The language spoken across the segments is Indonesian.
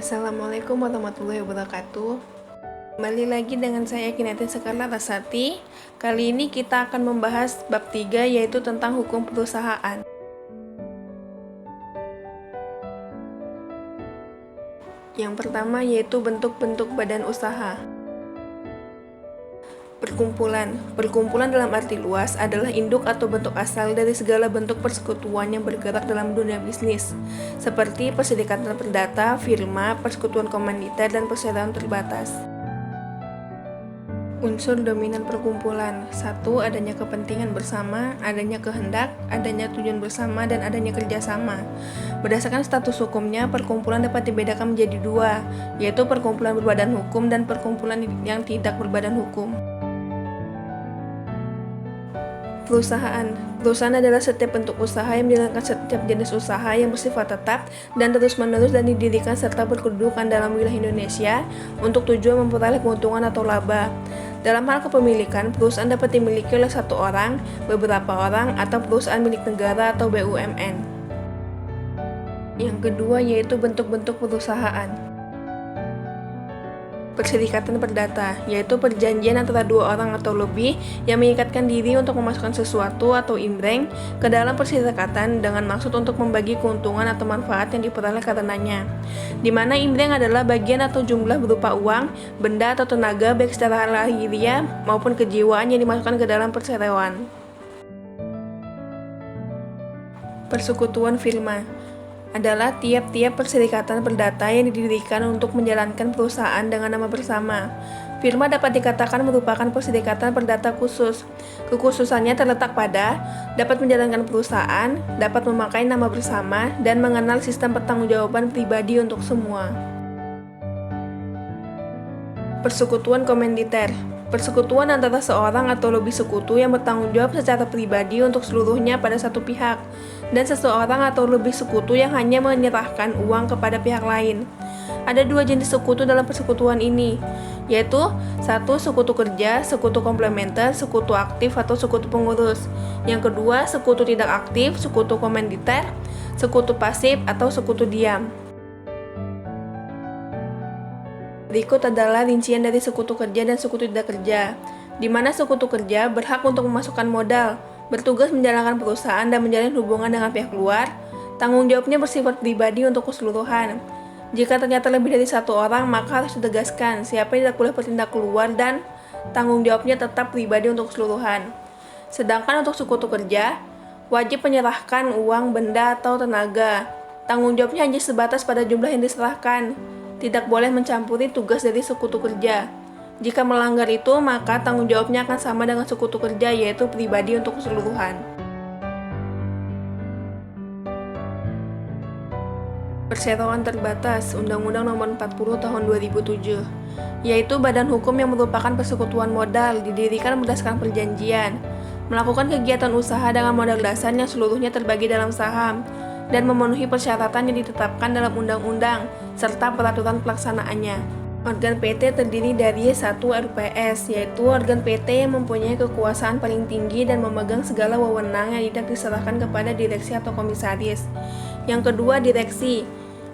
Assalamualaikum warahmatullahi wabarakatuh. Kembali lagi dengan saya Kinanti Sekarla Rasati. Kali ini kita akan membahas bab 3, yaitu tentang hukum perusahaan. Yang pertama yaitu bentuk-bentuk badan usaha. Perkumpulan dalam arti luas adalah induk atau bentuk asal dari segala bentuk persekutuan yang bergerak dalam dunia bisnis, seperti perserikatan perdata, firma, persekutuan komanditer, dan perseroan terbatas. Unsur dominan perkumpulan: 1. Adanya kepentingan bersama, adanya kehendak, adanya tujuan bersama, dan adanya kerjasama. Berdasarkan status hukumnya, perkumpulan dapat dibedakan menjadi dua, yaitu perkumpulan berbadan hukum dan perkumpulan yang tidak berbadan hukum. Perusahaan adalah setiap bentuk usaha yang menjalankan setiap jenis usaha yang bersifat tetap dan terus-menerus dan didirikan serta berkedudukan dalam wilayah Indonesia untuk tujuan memperoleh keuntungan atau laba. Dalam hal kepemilikan, perusahaan dapat dimiliki oleh satu orang, beberapa orang, atau perusahaan milik negara atau BUMN. Yang kedua yaitu bentuk-bentuk perusahaan. Perserikatan perdata, yaitu perjanjian antara dua orang atau lebih yang mengikatkan diri untuk memasukkan sesuatu atau imbreng ke dalam perserikatan dengan maksud untuk membagi keuntungan atau manfaat yang diperoleh karenanya, di mana imbreng adalah bagian atau jumlah berupa uang, benda atau tenaga baik secara lahiriah maupun kejiwaan yang dimasukkan ke dalam perseroan. Persekutuan firma adalah tiap-tiap perserikatan perdata yang didirikan untuk menjalankan perusahaan dengan nama bersama. Firma dapat dikatakan merupakan perserikatan perdata khusus. Kekhususannya terletak pada dapat menjalankan perusahaan, dapat memakai nama bersama, dan mengenal sistem pertanggungjawaban pribadi untuk semua. Persekutuan komanditer. Persekutuan antara seorang atau lebih sekutu yang bertanggung jawab secara pribadi untuk seluruhnya pada satu pihak, dan seseorang atau lebih sekutu yang hanya menyerahkan uang kepada pihak lain. Ada dua jenis sekutu dalam persekutuan ini, yaitu 1. Sekutu kerja, sekutu komplementer, sekutu aktif atau sekutu pengurus. Yang kedua, sekutu tidak aktif, sekutu komanditer, sekutu pasif atau sekutu diam. Berikut adalah rincian dari sekutu kerja dan sekutu tidak kerja, di mana sekutu kerja berhak untuk memasukkan modal, bertugas menjalankan perusahaan dan menjalin hubungan dengan pihak luar. Tanggung jawabnya bersifat pribadi untuk keseluruhan. Jika ternyata lebih dari satu orang, maka harus ditegaskan siapa yang tidak boleh bertindak keluar dan tanggung jawabnya tetap pribadi untuk keseluruhan. Sedangkan untuk sekutu kerja, wajib menyerahkan uang, benda, atau tenaga. Tanggung jawabnya hanya sebatas pada jumlah yang diserahkan. Tidak boleh mencampuri tugas dari sekutu kerja. Jika melanggar itu, maka tanggung jawabnya akan sama dengan sekutu kerja, yaitu pribadi untuk keseluruhan. Perseroan terbatas, Undang-Undang Nomor 40 Tahun 2007, yaitu badan hukum yang merupakan persekutuan modal, didirikan berdasarkan perjanjian, melakukan kegiatan usaha dengan modal dasar yang seluruhnya terbagi dalam saham, dan memenuhi persyaratan yang ditetapkan dalam undang-undang serta peraturan pelaksanaannya. Organ PT terdiri dari 1. RPS, yaitu organ PT yang mempunyai kekuasaan paling tinggi dan memegang segala wewenang yang tidak diserahkan kepada direksi atau komisaris. Yang kedua, direksi,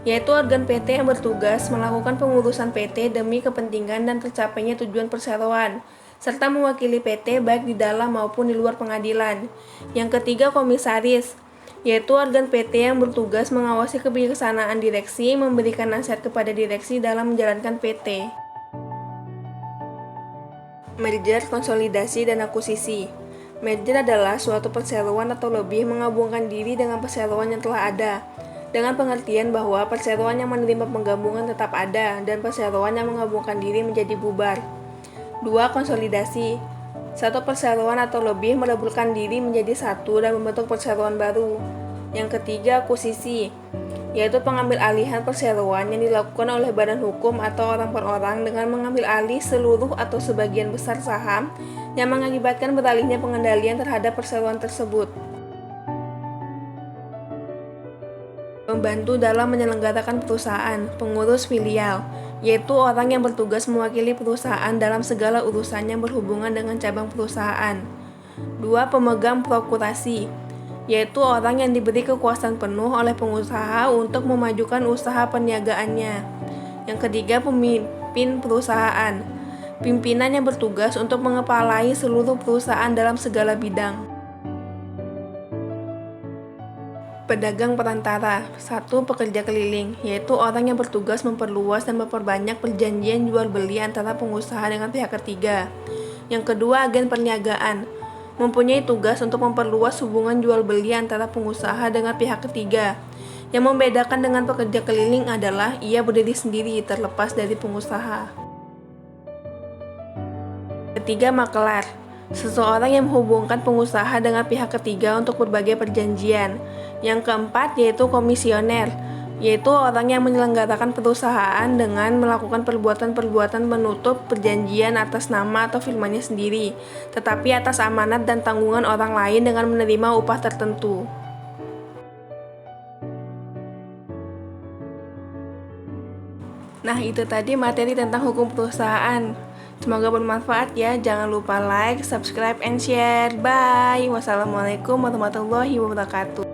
yaitu organ PT yang bertugas melakukan pengurusan PT demi kepentingan dan tercapainya tujuan perseroan, serta mewakili PT baik di dalam maupun di luar pengadilan. Yang ketiga, komisaris, yaitu organ PT yang bertugas mengawasi kebijaksanaan direksi, memberikan nasihat kepada direksi dalam menjalankan PT. Merger, konsolidasi, dan akuisisi. Merger adalah suatu perseroan atau lebih menggabungkan diri dengan perseroan yang telah ada, dengan pengertian bahwa perseroan yang menerima penggabungan tetap ada, dan perseroan yang menggabungkan diri menjadi bubar. 2. Konsolidasi. Satu perseroan atau lebih mereburkan diri menjadi satu dan membentuk perseroan baru. Yang ketiga, akuisisi, yaitu pengambil alihan perseroan yang dilakukan oleh badan hukum atau orang per orang dengan mengambil alih seluruh atau sebagian besar saham yang mengakibatkan beralihnya pengendalian terhadap perseroan tersebut. Membantu dalam menyelenggarakan perusahaan, pengurus filial, yaitu orang yang bertugas mewakili perusahaan dalam segala urusan yang berhubungan dengan cabang perusahaan. 2. Pemegang prokurasi, yaitu orang yang diberi kekuasaan penuh oleh pengusaha untuk memajukan usaha perniagaannya. Yang ketiga, pemimpin perusahaan. Pimpinan yang bertugas untuk mengepalai seluruh perusahaan dalam segala bidang. Pedagang perantara. 1. Pekerja keliling, yaitu orang yang bertugas memperluas dan memperbanyak perjanjian jual beli antara pengusaha dengan pihak ketiga. Yang kedua, agen perniagaan. Mempunyai tugas untuk memperluas hubungan jual beli antara pengusaha dengan pihak ketiga. Yang membedakan dengan pekerja keliling adalah ia berdiri sendiri terlepas dari pengusaha. Ketiga, makelar. Seseorang yang menghubungkan pengusaha dengan pihak ketiga untuk berbagai perjanjian. Yang keempat yaitu komisioner, yaitu orang yang menyelenggarakan perusahaan dengan melakukan perbuatan-perbuatan menutup perjanjian atas nama atau firmannya sendiri, tetapi atas amanat dan tanggungan orang lain dengan menerima upah tertentu. Nah, itu tadi materi tentang hukum perusahaan. Semoga bermanfaat ya. Jangan lupa like, subscribe, and share. Bye. Wassalamualaikum warahmatullahi wabarakatuh.